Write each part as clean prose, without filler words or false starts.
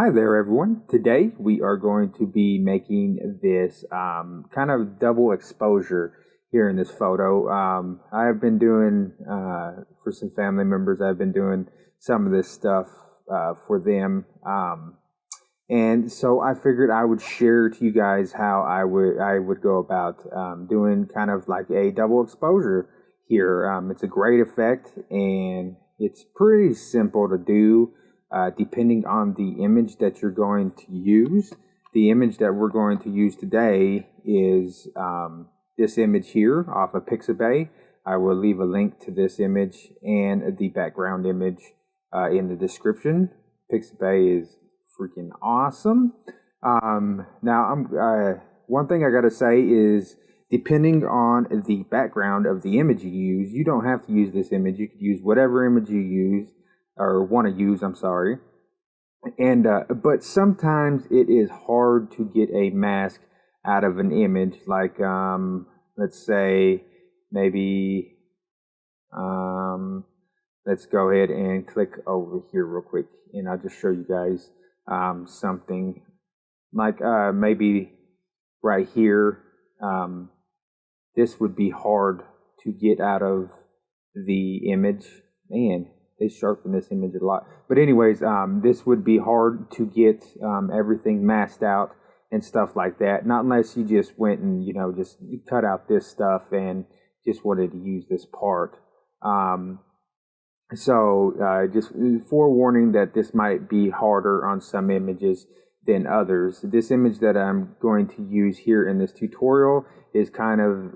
Hi there, everyone. Today we are going to be making this kind of double exposure here in this photo. I've been doing, for some family members, I've been doing some of this stuff for them. And so I figured I would share to you guys how I would go about doing kind of like a double exposure here. It's a great effect and it's pretty simple to do. Depending on the image that you're going to use. The image that we're going to use today is this image here off of Pixabay. I will leave a link to this image and the background image in the description. Pixabay is freaking awesome. One thing I gotta say is, depending on the background of the image you use, you don't have to use this image. You could use whatever image you use or want to use, I'm sorry. And but sometimes it is hard to get a mask out of an image. Like let's say maybe let's go ahead and click over here real quick, and I'll just show you guys something like maybe right here. This would be hard to get out of the image. Man, they sharpen this image a lot. But anyways, this would be hard to get everything masked out and stuff like that. Not unless you just went and, just cut out this stuff and just wanted to use this part. Just forewarning that this might be harder on some images than others. This image that I'm going to use here in this tutorial is kind of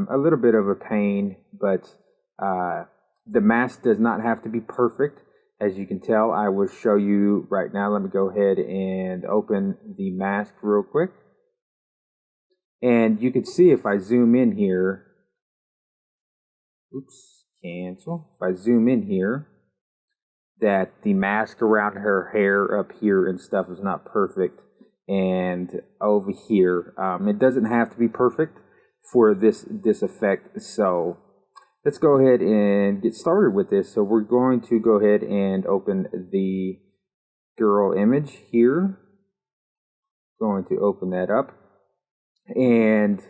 a little bit of a pain, but the mask does not have to be perfect. As you can tell, I will show you right now. Let me go ahead and open the mask real quick. And you can see if I zoom in here, oops, cancel. If I zoom in here, that the mask around her hair up here and stuff is not perfect. And over here, it doesn't have to be perfect for this effect. So let's go ahead and get started with this. So we're going to go ahead and open the girl image here. Going to open that up. And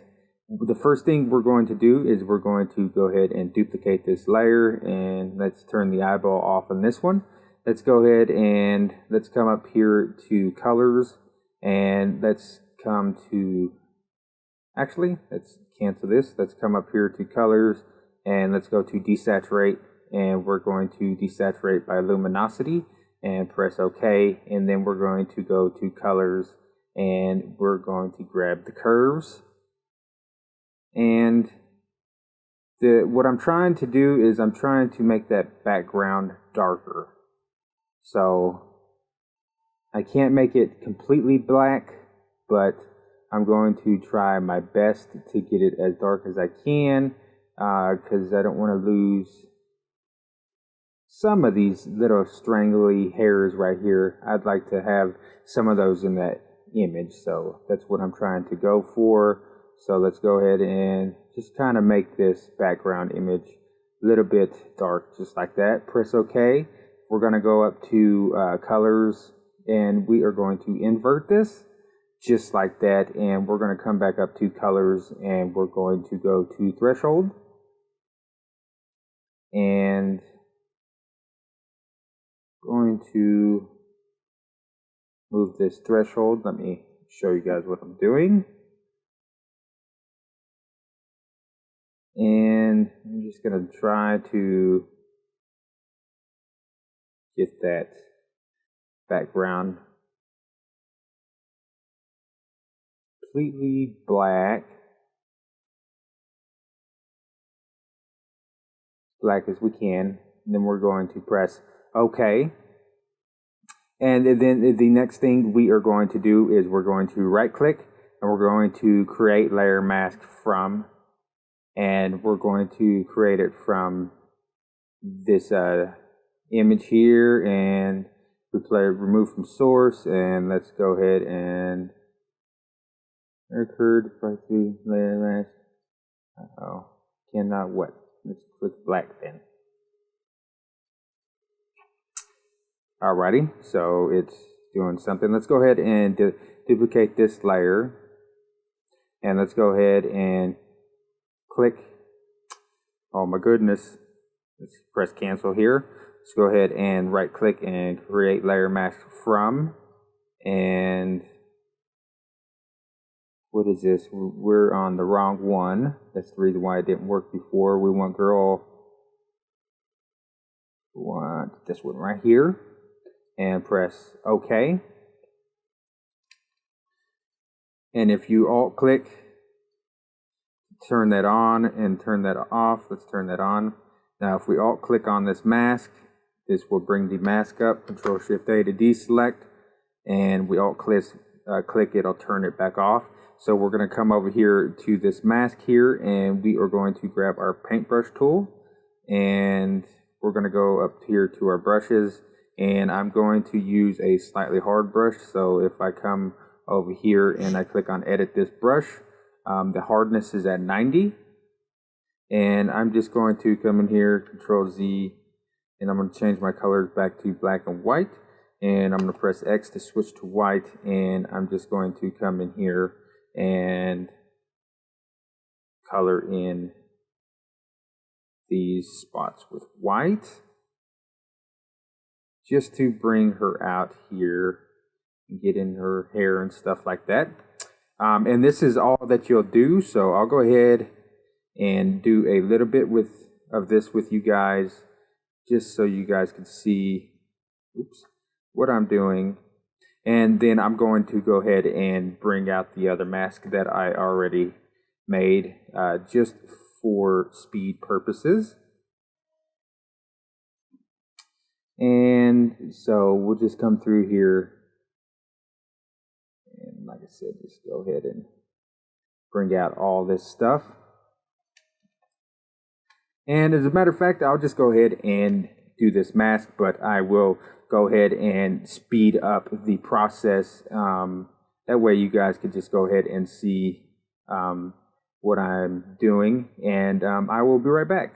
the first thing we're going to do is we're going to go ahead and duplicate this layer. And let's turn the eyeball off on this one. Let's go ahead and let's come up here to colors. And let's come to, actually, let's cancel this. Let's come up here to colors. And let's go to desaturate, and we're going to desaturate by luminosity and press OK. And then we're going to go to colors and we're going to grab the curves. And what I'm trying to do is I'm trying to make that background darker. So I can't make it completely black, but I'm going to try my best to get it as dark as I can. Because I don't want to lose some of these little strangly hairs right here. I'd like to have some of those in that image, so that's what I'm trying to go for. So let's go ahead and just kind of make this background image a little bit dark, just like that. Press OK. We're going to go up to colors, and we are going to invert this just like that. And we're going to come back up to colors, and we're going to go to threshold. And going to move this threshold. Let me show you guys what I'm doing. And I'm just going to try to get that background completely black. Black as we can, and then we're going to press OK. And then the next thing we are going to do is we're going to right click and we're going to create layer mask from, and we're going to create it from this image here, and remove from source, and let's go ahead and occurred right through layer mask. Cannot what? Let's click black then. Alrighty, so it's doing something. Let's go ahead and duplicate this layer, and let's go ahead and click. Oh my goodness. Let's press cancel here. Let's go ahead and right click and create layer mask from. And what is this? We're on the wrong one. That's the reason why it didn't work before. We want this one right here. And press OK. And if you alt click, turn that on and turn that off. Let's turn that on. Now if we alt click on this mask, this will bring the mask up. Control Shift A to deselect, and we alt click it'll turn it back off. So we're going to come over here to this mask here, and we are going to grab our paintbrush tool, and we're going to go up here to our brushes, and I'm going to use a slightly hard brush. So if I come over here and I click on edit this brush, the hardness is at 90. And I'm just going to come in here, Control Z, and I'm going to change my colors back to black and white. And I'm going to press X to switch to white. And I'm just going to come in here and color in these spots with white, just to bring her out here and get in her hair and stuff like that. And this is all that you'll do. So I'll go ahead and do a little bit of this with you guys, just so you guys can see what I'm doing. And then I'm going to go ahead and bring out the other mask that I already made, just for speed purposes. And so we'll just come through here, and like I said, just go ahead and bring out all this stuff. And as a matter of fact, I'll just go ahead and do this mask, but I will go ahead and speed up the process. That way you guys could just go ahead and see what I'm doing, and I will be right back.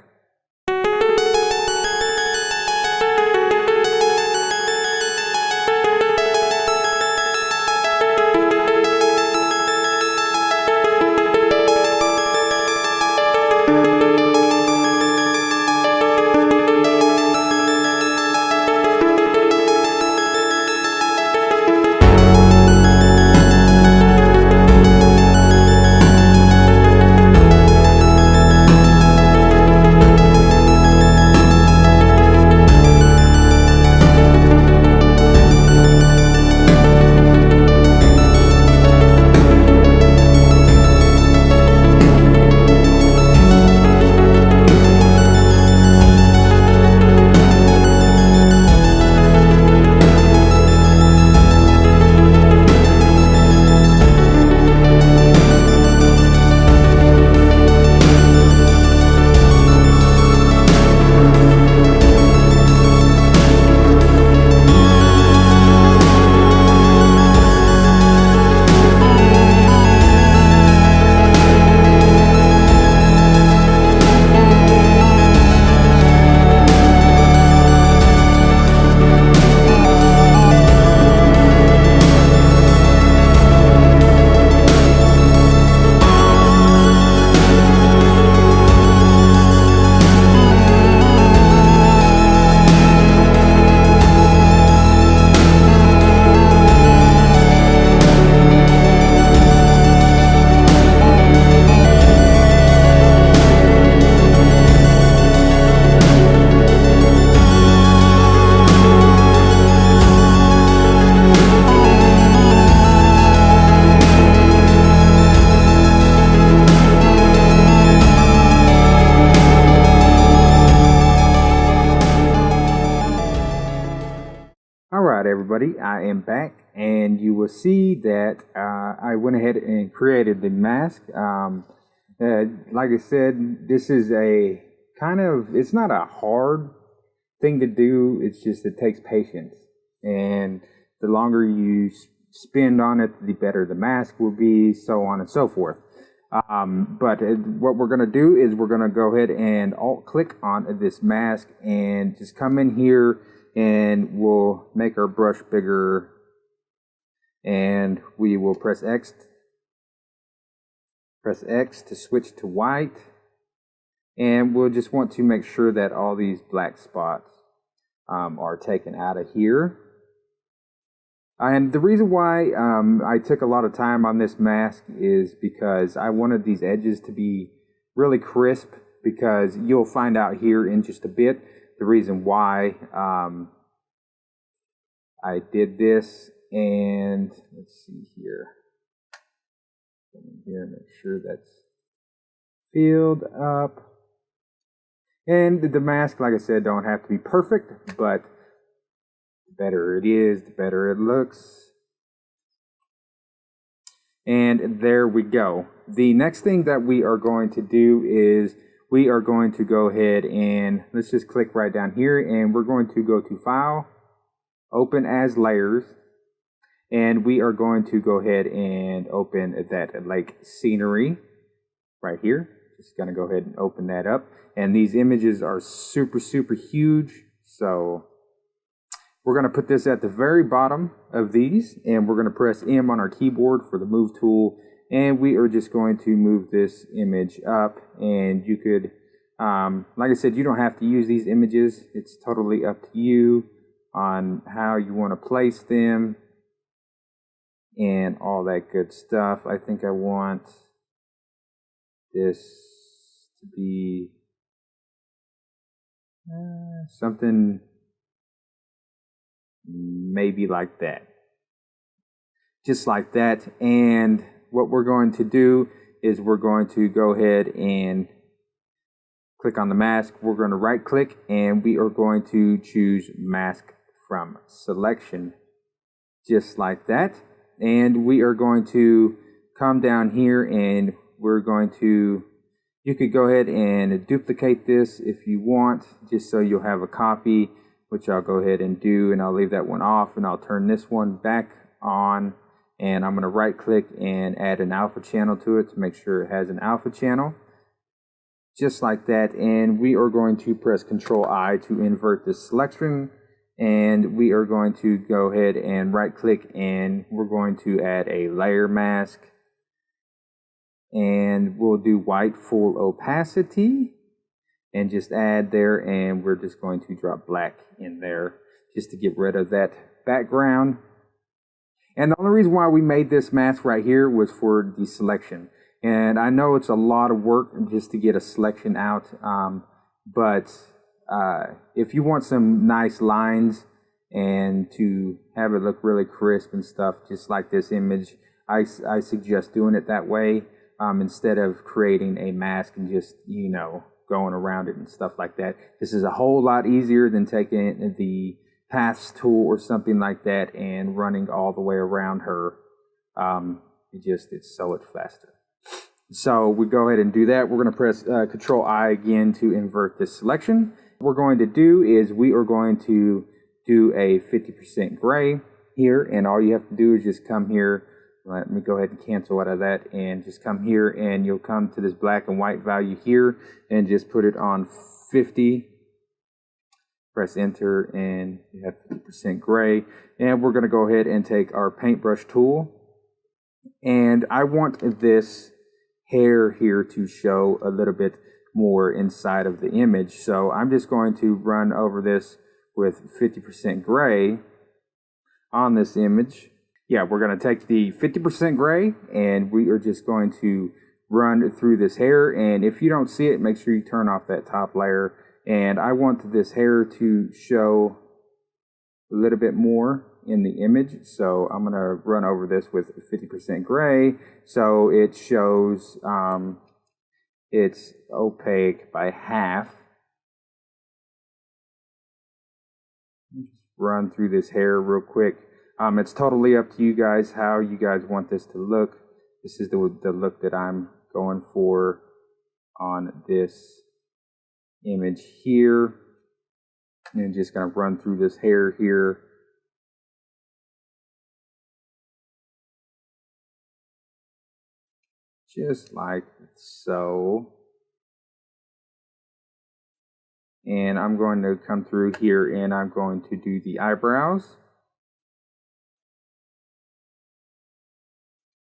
Alright everybody, I am back, and you will see that I went ahead and created the mask. Like I said, this is a it's not a hard thing to do, it's just it takes patience. And the longer you spend on it, the better the mask will be, so on and so forth. But what we're going to do is we're going to go ahead and alt click on this mask and just come in here, and we'll make our brush bigger and we will press X to switch to white, and we'll just want to make sure that all these black spots are taken out of here. And the reason why I took a lot of time on this mask is because I wanted these edges to be really crisp, because you'll find out here in just a bit the reason why I did this. And let's see here. Come in here, make sure that's filled up. And the mask, like I said, don't have to be perfect, but the better it is, the better it looks. And there we go. The next thing that we are going to do is we are going to go ahead and let's just click right down here, and we're going to go to File, Open as Layers, and we are going to go ahead and open that lake scenery right here. Just gonna go ahead and open that up. And these images are super, super huge, so we're going to put this at the very bottom of these, and we're going to press M on our keyboard for the move tool, and we are just going to move this image up. And you could, like I said, you don't have to use these images. It's totally up to you on how you want to place them and all that good stuff. I think I want this to be something maybe like that, just like that. And what we're going to do is we're going to go ahead and click on the mask. We're going to right click, and we are going to choose mask from selection, just like that. And we are going to come down here, and we're going to, you could go ahead and duplicate this if you want, just so you'll have a copy, which I'll go ahead and do, and I'll leave that one off, and I'll turn this one back on, and I'm going to right click and add an alpha channel to it to make sure it has an alpha channel, just like that. And we are going to press Control I to invert this selection, and we are going to go ahead and right click, and we're going to add a layer mask, and we'll do white full opacity and just add there, and we're just going to drop black in there just to get rid of that background. And the only reason why we made this mask right here was for the selection. And I know it's a lot of work just to get a selection out, but if you want some nice lines and to have it look really crisp and stuff, just like this image, I suggest doing it that way, instead of creating a mask and just, you know, going around it and stuff like that. This is a whole lot easier than taking the paths tool or something like that and running all the way around her. It's so much faster. So we go ahead and do that. We're going to press Control I again to invert this selection. What we're going to do is we are going to do a 50% gray here, and all you have to do is just come here. Let me go ahead and cancel out of that, and just come here, and you'll come to this black and white value here and just put it on 50. Press enter, and you have 50% gray. And we're going to go ahead and take our paintbrush tool, and I want this hair here to show a little bit more inside of the image. So I'm just going to run over this with 50% gray on this image. Yeah, we're going to take the 50% gray, and we are just going to run through this hair. And if you don't see it, make sure you turn off that top layer. And I want this hair to show a little bit more in the image, so I'm going to run over this with 50% gray, so it shows it's opaque by half. Just run through this hair real quick. It's totally up to you guys how you guys want this to look. This is the look that I'm going for on this image here. And just going to run through this hair here. Just like so. And I'm going to come through here, and I'm going to do the eyebrows.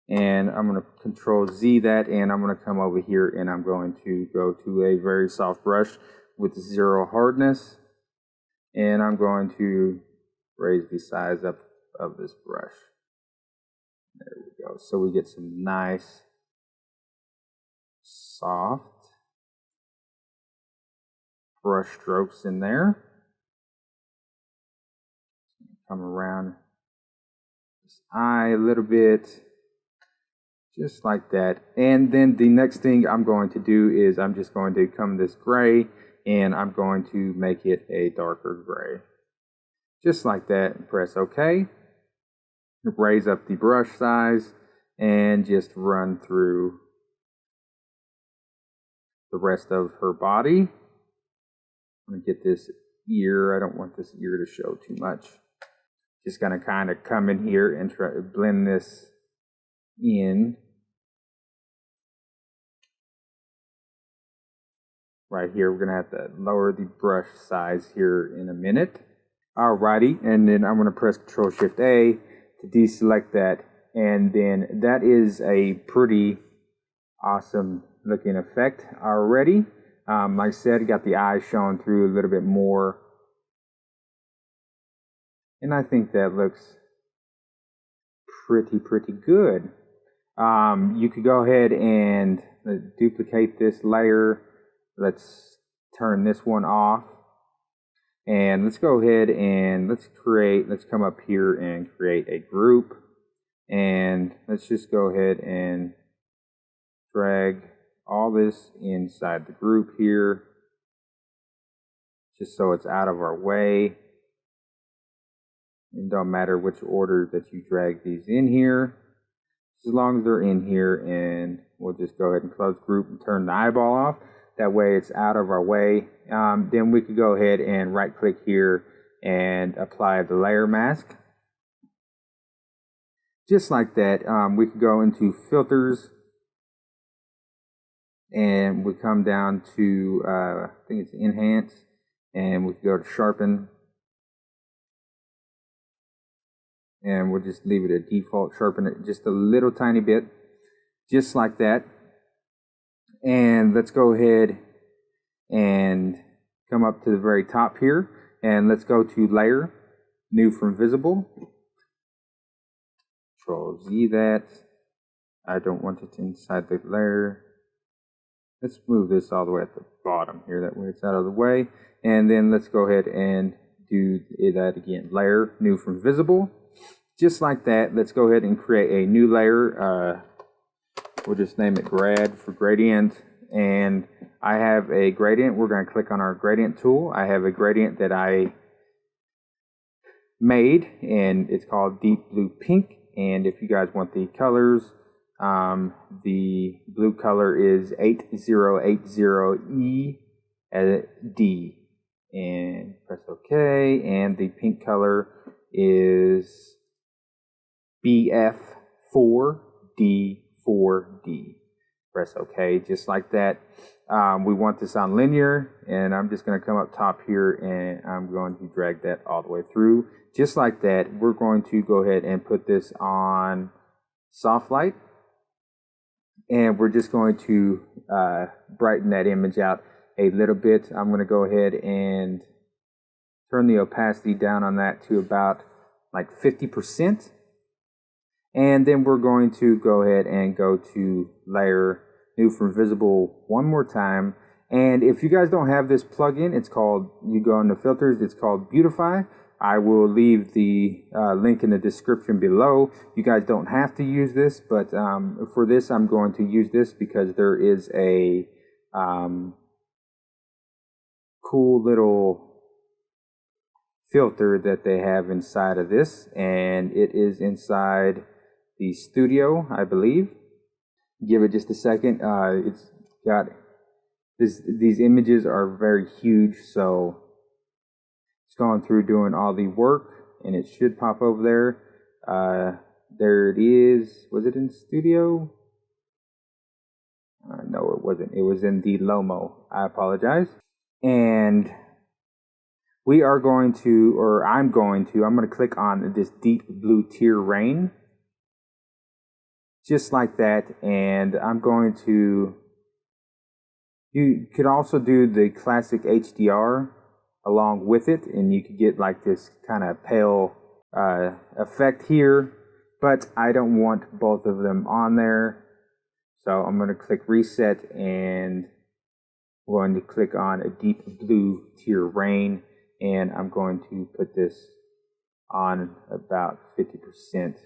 And I'm going to Control Z that, and I'm going to come over here and I'm going to go to a very soft brush with 0 hardness, and I'm going to raise the size up of this brush. There we go. So we get some nice soft brush strokes in there. Come around this eye a little bit, just like that. And then the next thing I'm going to do is I'm just going to come this gray, and I'm going to make it a darker gray. Just like that. Press OK. Raise up the brush size and just run through the rest of her body. I'm going to get this ear. I don't want this ear to show too much. Just going to kind of come in here and try to blend this in. Right here, we're going to have to lower the brush size here in a minute. Alrighty, and then I'm going to press Control Shift A to deselect that. And then that is a pretty awesome looking effect already. Like I said, got the eyes showing through a little bit more. And I think that looks pretty good. You could go ahead and duplicate this layer. Let's turn this one off. And let's go ahead and let's come up here and create a group. And let's just go ahead and drag all this inside the group here, just so it's out of our way. It don't matter which order that you drag these in here, as long as they're in here. And we'll just go ahead and close group and turn the eyeball off. That way it's out of our way. Then we could go ahead and right click here and apply the layer mask. Just like that. We could go into filters, and we come down to, I think it's enhance, and we could go to sharpen. And we'll just leave it at default, sharpen it just a little tiny bit, just like that. And let's go ahead and come up to the very top here, and let's go to layer, new from visible. Control Z that. I don't want it inside the layer. Let's move this all the way at the bottom here, that way it's out of the way. And then let's go ahead and do that again. Layer, new from visible. Just like that. Let's go ahead and create a new layer. We'll just name it grad for gradient. And I have a gradient. We're going to click on our gradient tool. I have a gradient that I made, and it's called deep blue pink. And if you guys want the colors, the blue color is 8080E D. And press OK. And the pink color is BF4D4D. Press OK, just like that. We want this on linear, and I'm just going to come up top here, and I'm going to drag that all the way through. Just like that, we're going to go ahead and put this on soft light, and we're just going to brighten that image out a little bit. I'm going to go ahead and turn the opacity down on that to about like 50%. And then we're going to go ahead and go to layer, new from visible one more time. And if you guys don't have this plugin, it's called, you go into filters, it's called Beautify. I will leave the link in the description below. You guys don't have to use this, but for this, I'm going to use this because there is a cool little filter that they have inside of this, and it is inside the studio, I believe. Give it just a second. It's got this. These images are very huge, so it's going through doing all the work, and it should pop over there. There it is. Was it in studio? No, it wasn't. It was in the Lomo. I apologize. And we are going to, or I'm going to click on this deep blue tier rain. just like that. And I'm going to, you could also do the classic HDR along with it, and you could get like this kind of pale effect here, but I don't want both of them on there. So I'm going to click reset, and I'm going to click on a deep blue tier rain, and I'm going to put this on about 50%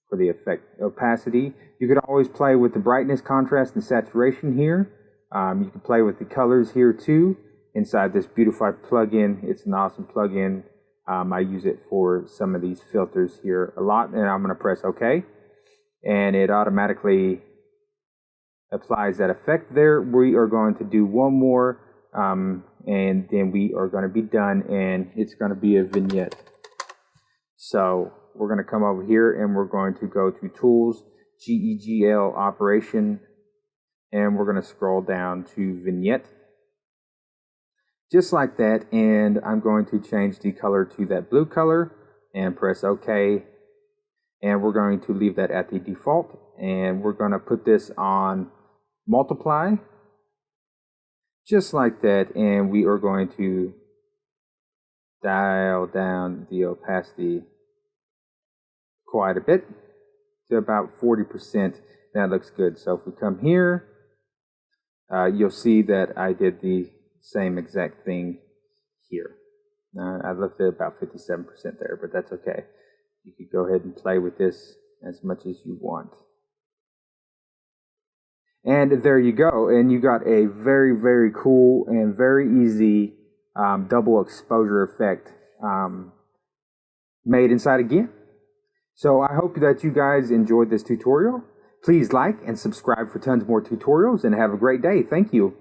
for the effect opacity. You could always play with the brightness, contrast, and saturation here. You can play with the colors here too inside this Beautify plugin. It's an awesome plugin. I use it for some of these filters here a lot, and I'm going to press OK, and it automatically applies that effect there. We are going to do one more, and then we are going to be done, and it's going to be a vignette. So we're going to come over here, and we're going to go to Tools, GEGL Operation, and we're going to scroll down to Vignette. Just like that, and I'm going to change the color to that blue color and press OK. And we're going to leave that at the default, and we're going to put this on multiply. Just like that, and we are going to dial down the opacity quite a bit to about 40%. That looks good. So if we come here, you'll see that I did the same exact thing here. I left it about 57% there, but that's okay. You could go ahead and play with this as much as you want. And there you go. And you got a very, very cool and very easy double exposure effect made inside of Gimp. So I hope that you guys enjoyed this tutorial. Please like and subscribe for tons more tutorials, and have a great day. Thank you.